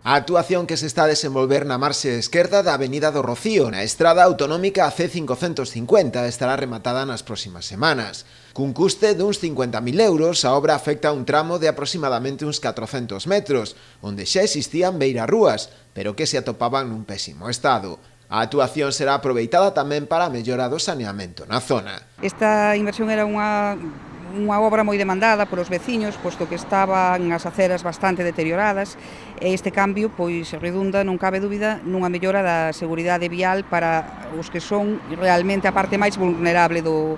A actuación que se está a desenvolver na marxe esquerda da Avenida do Rocío, na estrada autonómica C550, estará rematada nas próximas semanas. Cun custe duns 50.000 euros, a obra afecta un tramo de aproximadamente uns 400 metros, onde xa existían beirarrúas, pero que se atopaban nun pésimo estado. A actuación será aproveitada tamén para a mellora do saneamento na zona. Esta inversión era unha obra moi demandada polos veciños, posto que estaban as aceras bastante deterioradas, e este cambio pois redunda, non cabe dúbida, nunha mellora da seguridade vial para os que son realmente a parte máis vulnerable do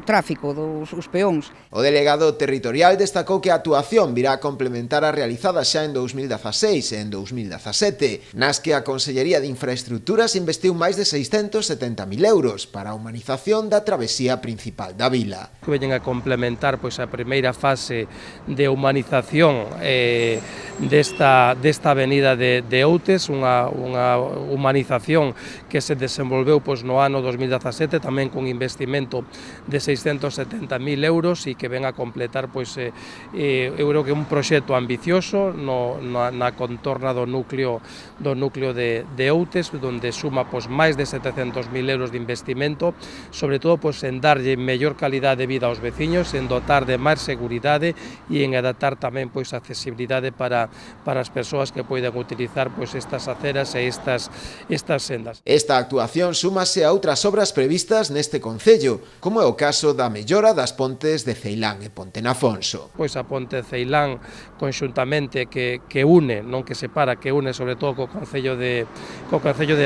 tráfico, dos peóns. O delegado territorial destacou que a actuación virá a complementar a realizada xa en 2016 e en 2017, nas que a Consellería de Infraestructuras investiu máis de 670.000 euros para a humanización da travesía principal da vila. Que veñen a complementar pois a primeira fase de humanización desta avenida de Outes, unha humanización que se desenvolveu pois no ano 2017, tamén con investimento de 670.000 euros e que ven a completar pois eu creo que un proxecto ambicioso na contorna do núcleo de Outes, onde suma pois máis de 700.000 euros de investimento, sobre todo pois en darlle mellor calidade de vida aos veciños, en dotar de máis seguridade e en adaptar tamén pois accesibilidade para as persoas que poidan utilizar pois estas aceras e estas sendas. Esta actuación súmase a outras obras previstas neste concello, como é o caso da mellora das pontes de Ceilán e Ponte Nafonso. Pois a ponte de Ceilán conxuntamente que une, non que separa, que une sobre todo co concello de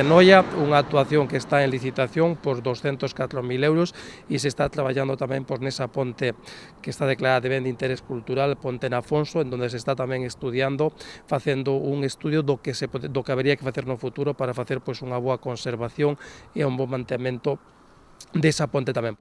Noia, unha actuación que está en licitación por 204.000 euros e se está traballando tamén por nesa ponte que está declarada de ben de interés cultural, Ponte Nafonso, en donde se está tamén estudiando, facendo un estudio do que habería que facer no futuro para facer pois unha boa conservación e un bo mantemento desa ponte tamén.